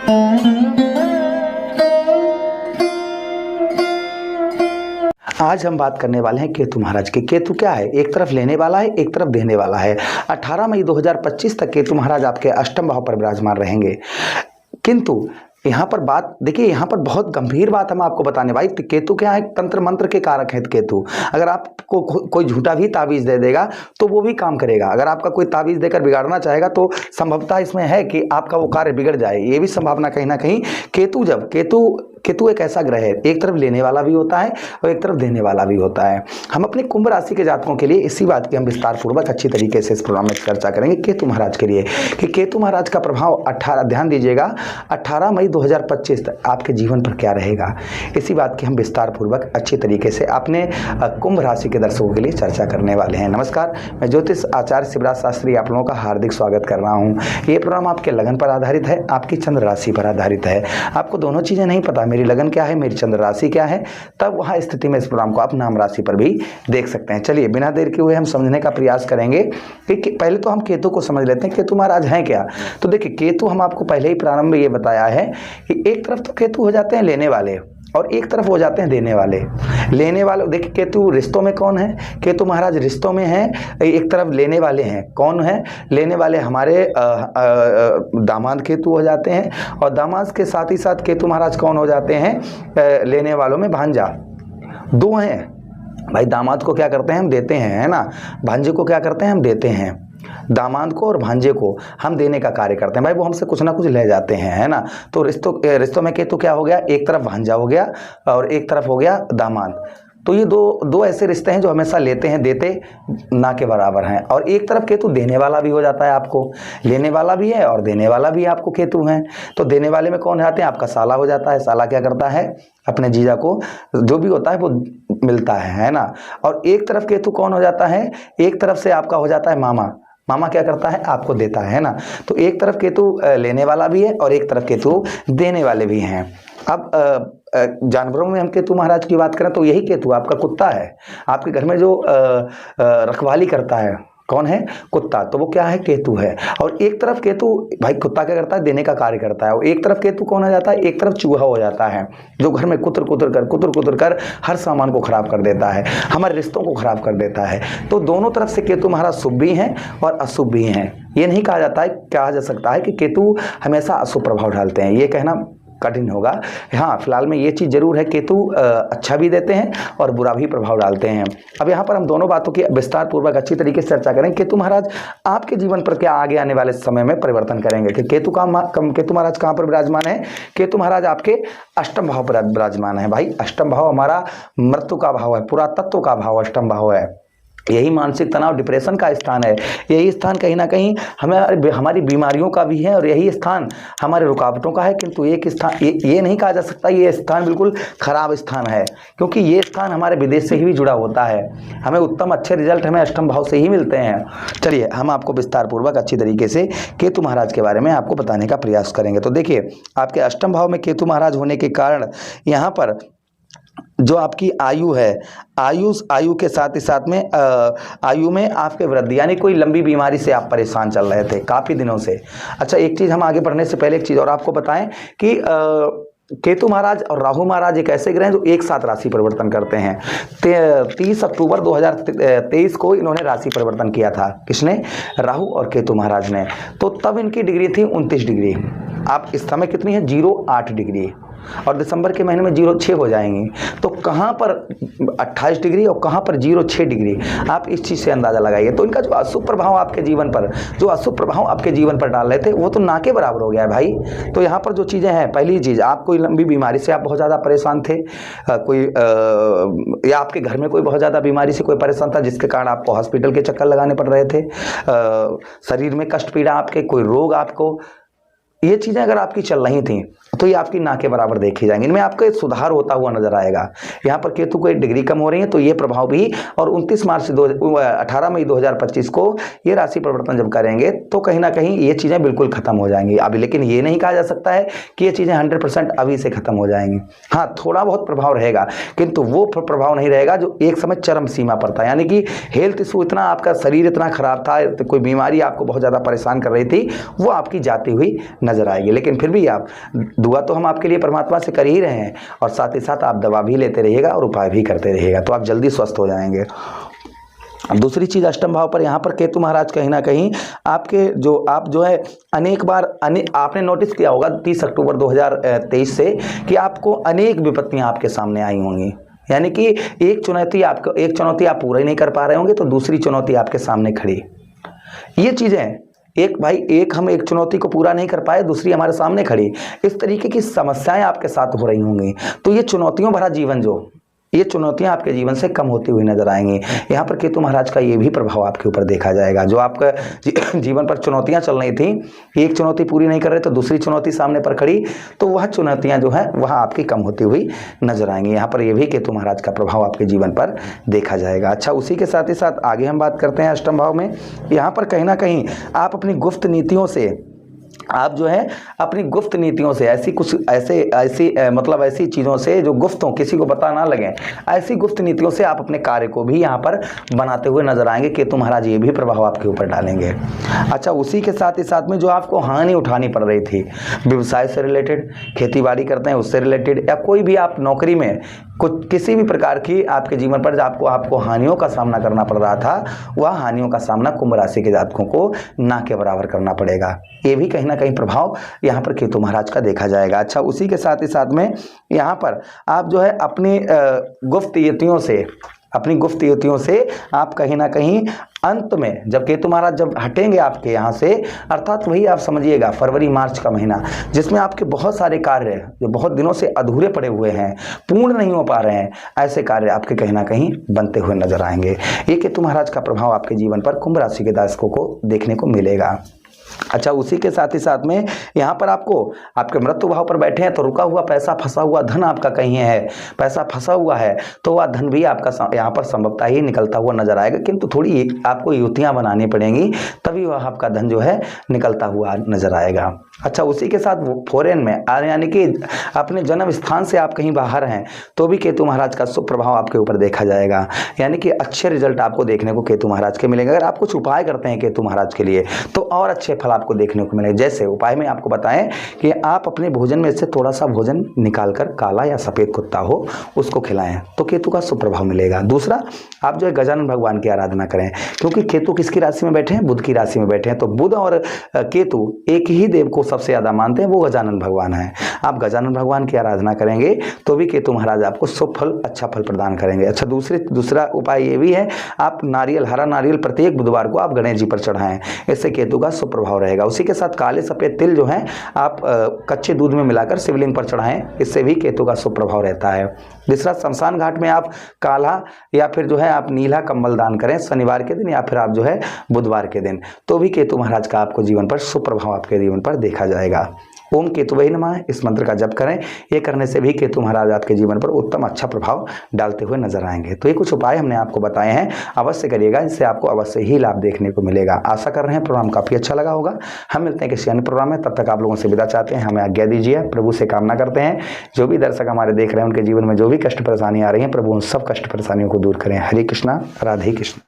आज हम बात करने वाले हैं केतु महाराज की। केतु क्या है? एक तरफ लेने वाला है, एक तरफ देने वाला है। 18 मई 2025 तक केतु महाराज आपके अष्टम भाव पर विराजमान रहेंगे। किंतु यहाँ पर बात देखिए, यहाँ पर बहुत गंभीर बात हम आपको बताने भाई। केतु क्या है? तंत्र मंत्र के कारक है केतु। अगर आपको कोई झूठा भी ताबीज दे देगा तो वो भी काम करेगा। अगर आपका कोई ताबीज देकर बिगाड़ना चाहेगा तो संभवतः इसमें है कि आपका वो कार्य बिगड़ जाए, ये भी संभावना कहीं ना कहीं। केतु एक ऐसा ग्रह है, एक तरफ लेने वाला भी होता है और एक तरफ देने वाला भी होता है। हम अपने कुंभ राशि के जातकों के लिए इसी बात की हम विस्तार पूर्वक अच्छी तरीके से इस प्रोग्राम में चर्चा करेंगे केतु महाराज के लिए, कि केतु महाराज का प्रभाव 18, ध्यान दीजिएगा, 18 मई 2025 तक आपके जीवन पर क्या रहेगा। इसी बात की हम विस्तार पूर्वक अच्छी तरीके से अपने कुंभ राशि के दर्शकों के लिए चर्चा करने वाले हैं। नमस्कार, मैं ज्योतिष आचार्य शिवराज शास्त्री आप लोगों का हार्दिक स्वागत कर रहा हूँ। ये प्रोग्राम आपके लगन पर आधारित है, आपकी चंद्र राशि पर आधारित है। आपको दोनों चीज़ें नहीं पता, मेरी लगन क्या है, मेरी चंद्र राशि क्या है, तब वहाँ स्थिति में इस प्रोग्राम को आप नाम राशि पर भी देख सकते हैं। चलिए बिना देर के हुए हम समझने का प्रयास करेंगे कि पहले तो हम केतु को समझ लेते हैं। केतु महाराज हैं क्या? तो देखिए, केतु हम आपको पहले ही प्रारंभ में ये बताया है कि एक तरफ तो केतु हो जाते हैं लेने वाले और एक तरफ हो जाते हैं देने वाले। लेने वाले देखिए, केतु रिश्तों में कौन है? केतु महाराज रिश्तों में हैं। एक तरफ लेने वाले हैं, कौन है लेने वाले? हमारे दामाद केतु हो जाते हैं और दामाद के साथ ही साथ केतु महाराज कौन हो जाते हैं लेने वालों में? भांजा। दो हैं भाई। दामाद को क्या करते हैं? हम देते हैं, है ना। भांजे को क्या करते हैं? हम देते हैं। दामाद को और भांजे को हम देने का कार्य करते हैं भाई, वो हमसे कुछ ना कुछ ले जाते हैं, है ना। तो रिश्तों में केतु क्या हो गया? एक तरफ भांजा हो गया और एक तरफ हो गया दामाद। तो ये दो ऐसे रिश्ते हैं जो हमेशा लेते हैं, देते ना के बराबर हैं। और एक तरफ केतु देने वाला भी हो जाता है आपको, लेने वाला भी है और देने वाला भी आपको केतु है। तो देने वाले में कौन आते हैं? आपका साला हो जाता है। साला क्या करता है? अपने जीजा को जो भी होता है वो मिलता है ना। और एक तरफ केतु कौन हो जाता है? एक तरफ से आपका हो जाता है मामा। मामा क्या करता है? आपको देता है ना। तो एक तरफ केतु लेने वाला भी है और एक तरफ केतु देने वाले भी हैं। अब जानवरों में हम केतु महाराज की बात करें तो यही केतु आपका कुत्ता है। आपके घर में जो रखवाली करता है कौन है? कुत्ता। तो वो क्या है? केतु है। और एक तरफ केतु भाई कुत्ता क्या करता है? देने का कार्य करता है। और एक तरफ केतु कौन हो जाता है? एक तरफ चूहा हो जाता है, जो घर में कुतर कुतर कर हर सामान को खराब कर देता है, हमारे रिश्तों को खराब कर देता है। तो दोनों तरफ से केतु महाराज शुभ भी हैं और अशुभ भी हैं। ये नहीं कहा जा सकता है कि केतु हमेशा अशुभ प्रभाव डालते हैं, ये कहना कठिन होगा। हाँ, फिलहाल में ये चीज़ जरूर है, केतु अच्छा भी देते हैं और बुरा भी प्रभाव डालते हैं। अब यहाँ पर हम दोनों बातों की विस्तार पूर्वक अच्छी तरीके से चर्चा करेंगे। केतु महाराज आपके जीवन पर क्या आगे आने वाले समय में परिवर्तन करेंगे कि केतु महाराज कहाँ पर विराजमान है? केतु महाराज आपके अष्टम भाव पर विराजमान है। भाई अष्टम भाव हमारा मृत्यु का भाव है, पुरातत्व का भाव अष्टम भाव है। यही मानसिक तनाव, डिप्रेशन का स्थान है। यही स्थान कहीं ना कहीं हमारी बीमारियों का भी है और यही स्थान हमारे रुकावटों का है। किंतु एक स्थान ये नहीं कहा जा सकता ये स्थान बिल्कुल खराब स्थान है, क्योंकि ये स्थान हमारे विदेश से ही भी जुड़ा होता है। हमें उत्तम अच्छे रिजल्ट हमें अष्टम भाव से ही मिलते हैं। चलिए हम आपको विस्तार पूर्वक अच्छी तरीके से केतु महाराज के बारे में आपको बताने का प्रयास करेंगे। तो देखिए, आपके अष्टम भाव में केतु महाराज होने के कारण यहाँ पर जो आपकी आयु है, आयु के साथ ही साथ में आयु में आपके वृद्धि, यानी कोई लंबी बीमारी से आप परेशान चल रहे थे काफ़ी दिनों से। अच्छा, एक चीज़ हम आगे बढ़ने से पहले एक चीज़ और आपको बताएं कि केतु महाराज और राहु महाराज एक ऐसे ग्रह हैं जो एक साथ राशि परिवर्तन करते हैं। 30 अक्टूबर 2023 को इन्होंने राशि परिवर्तन किया था। किसने? राहु और केतु महाराज ने। तो तब इनकी डिग्री थी 29 डिग्री। आप इस समय कितनी है? 0.8 डिग्री। और दिसंबर के महीने में 0.6 हो जाएंगी। तो कहाँ पर 28 डिग्री और कहाँ पर 0.6 डिग्री, आप इस चीज़ से अंदाज़ा लगाइए। तो इनका जो अशुभ प्रभाव आपके जीवन पर डाल रहे थे वो तो ना के बराबर हो गया है भाई। तो यहाँ पर जो चीज़ें हैं, पहली चीज़, आप कोई लंबी बीमारी से आप बहुत ज़्यादा परेशान थे, या आपके घर में कोई बहुत ज़्यादा बीमारी से कोई परेशान था जिसके कारण आपको हॉस्पिटल के चक्कर लगाने पड़ रहे थे, शरीर में कष्ट पीड़ा आपके, कोई रोग आपको, ये चीज़ें अगर आपकी चल रही थी तो ये आपकी ना के बराबर देखी जाएंगी। इनमें आपका सुधार होता हुआ नजर आएगा। यहाँ पर केतु को एक डिग्री कम हो रही है तो ये प्रभाव भी, और 18 मई 2025 को ये राशि परिवर्तन जब करेंगे तो कहीं ना कहीं ये चीज़ें बिल्कुल खत्म हो जाएंगी अभी। लेकिन ये नहीं कहा जा सकता है कि ये चीज़ें 100% अभी से खत्म हो जाएंगी। हाँ, थोड़ा बहुत प्रभाव रहेगा, किंतु वो प्रभाव नहीं रहेगा जो एक समय चरम सीमा पर था। यानी कि हेल्थ इशू इतना, आपका शरीर इतना खराब था, कोई बीमारी आपको बहुत ज़्यादा परेशान कर रही थी, वो आपकी जाती हुई नजर आएगी। लेकिन फिर भी आप दुआ तो हम आपके लिए परमात्मा से कर ही रहे हैं, और साथ ही साथ आप दवा भी लेते रहिएगा और उपाय भी करते रहिएगा, तो आप जल्दी स्वस्थ हो जाएंगे। अब दूसरी चीज, अष्टम भाव पर यहाँ पर केतु महाराज कहीं ना कहीं आपके आप जो है अनेक बार आपने नोटिस किया होगा 30 अक्टूबर 2023 से कि आपको अनेक विपत्तियां आपके सामने आई होंगी। यानी कि एक चुनौती आप पूरा ही नहीं कर पा रहे होंगे, तो दूसरी चुनौती आपके सामने खड़ी। ये चीजें हम एक चुनौती को पूरा नहीं कर पाए, दूसरी हमारे सामने खड़ी, इस तरीके की समस्याएं आपके साथ हो रही होंगी। तो ये चुनौतियों भरा जीवन ये चुनौतियां आपके जीवन से कम होती हुई नजर आएंगी। यहाँ पर केतु महाराज का ये भी प्रभाव आपके ऊपर देखा जाएगा। जो आपका जीवन पर चुनौतियां चल रही थी, एक चुनौती पूरी नहीं कर रहे तो दूसरी चुनौती सामने पर खड़ी, तो वह चुनौतियां जो है वह आपकी कम होती हुई नजर आएंगी। यहाँ पर यह भी केतु महाराज का प्रभाव आपके जीवन पर देखा जाएगा। अच्छा, उसी के साथ ही साथ आगे हम बात करते हैं अष्टम भाव में। यहाँ पर कहीं ना कहीं आप अपनी गुप्त नीतियों से ऐसी चीज़ों से जो गुप्त हो, किसी को पता ना लगे, ऐसी गुप्त नीतियों से आप अपने कार्य को भी यहाँ पर बनाते हुए नजर आएंगे। केतु महाराज ये भी प्रभाव आपके ऊपर डालेंगे। अच्छा, उसी के साथ ही साथ में जो आपको हानि उठानी पड़ रही थी व्यवसाय से रिलेटेड, खेती बाड़ी करते हैं उससे रिलेटेड, या कोई भी आप नौकरी में कुछ किसी भी प्रकार की आपके जीवन पर आपको हानियों का सामना करना पड़ रहा था, वह हानियों का सामना कुंभ राशि के जातकों को ना के बराबर करना पड़ेगा। ये भी कहीं ना कहीं प्रभाव यहाँ पर केतु महाराज का देखा जाएगा। अच्छा, उसी के साथ ही साथ में यहाँ पर आप जो है अपनी गुप्त युतियों से आप कहीं ना कहीं अंत में, जब केतु महाराज जब हटेंगे आपके यहाँ से, अर्थात वही आप समझिएगा फरवरी मार्च का महीना, जिसमें आपके बहुत सारे कार्य जो बहुत दिनों से अधूरे पड़े हुए हैं, पूर्ण नहीं हो पा रहे हैं, ऐसे कार्य आपके कहीं ना कहीं बनते हुए नजर आएंगे। ये केतु महाराज का प्रभाव आपके जीवन पर कुंभ राशि के जातकों को देखने को मिलेगा। अच्छा, उसी के साथ ही साथ में यहाँ पर आपके मृत्यु भाव पर बैठे हैं, तो रुका हुआ पैसा, फंसा हुआ धन आपका कहीं है, पैसा फंसा हुआ है, तो वह धन भी आपका यहाँ पर संभवतः ही निकलता हुआ नजर आएगा। किंतु थोड़ी आपको युतियां बनानी पड़ेंगी, तभी वह आपका धन जो है निकलता हुआ नजर आएगा। अच्छा, उसी के साथ फॉरेन में यानी कि अपने जन्म स्थान से आप कहीं बाहर हैं, तो भी केतु महाराज का शुभ प्रभाव आपके ऊपर देखा जाएगा। यानी कि अच्छे रिजल्ट आपको देखने को केतु महाराज के मिलेंगे। अगर आप कुछ उपाय करते हैं केतु महाराज के लिए, तो और अच्छे फल आपको देखने को मिलेंगे। जैसे उपाय में आपको बताएं कि आप अपने भोजन में से थोड़ा सा भोजन निकालकर काला या सफेद कुत्ता हो उसको खिलाएं, तो केतु का शुभ प्रभाव मिलेगा। दूसरा, आप जो है गजानन भगवान की आराधना करें, क्योंकि केतु किसकी राशि में बैठे हैं? बुध की राशि में बैठे हैं। तो बुध और केतु एक ही देव को सबसे ज्यादा मानते हैं, वो गजानन भगवान है। आप गजानन भगवान की आराधना करेंगे तो भी केतु महाराज आपको शुभ फल, अच्छा फल प्रदान करेंगे। अच्छा, दूसरा उपाय ये भी है, आप हरा नारियल प्रत्येक बुधवार को आप गणेश जी पर चढ़ाएं, इससे केतु का शुभ प्रभाव रहेगा। उसी के साथ काले सफेद तिल जो हैं आप कच्चे दूध में मिलाकर शिवलिंग पर चढ़ाएं, इससे भी केतु का शुभ प्रभाव रहता है। दूसरा, शमशान घाट में आप काला या फिर जो है आप नीला कंबल दान करें शनिवार के दिन, या फिर आप जो है बुधवार के दिन, तो भी केतु महाराज का आपको जीवन पर शुभ प्रभाव आपके जीवन पर देखा जाएगा। ओम केतुवे नमः, इस मंत्र का जप करें। ये करने से भी केतु महाराज आपके जीवन पर उत्तम अच्छा प्रभाव डालते हुए नजर आएंगे। तो ये कुछ उपाय हमने आपको बताए हैं, अवश्य करिएगा, इससे आपको अवश्य ही लाभ देखने को मिलेगा। आशा कर रहे हैं प्रोग्राम काफी अच्छा लगा होगा। हम मिलते हैं किसी अन्य प्रोग्राम में, तब तक आप लोगों से विदा चाहते हैं, हमें आज्ञा दीजिए। प्रभु से कामना करते हैं जो भी दर्शक हमारे देख रहे हैं उनके जीवन में जो भी कष्ट परेशानी आ रही है, प्रभु उन सब कष्ट परेशानियों को दूर करें। हरे कृष्णा, राधे कृष्ण।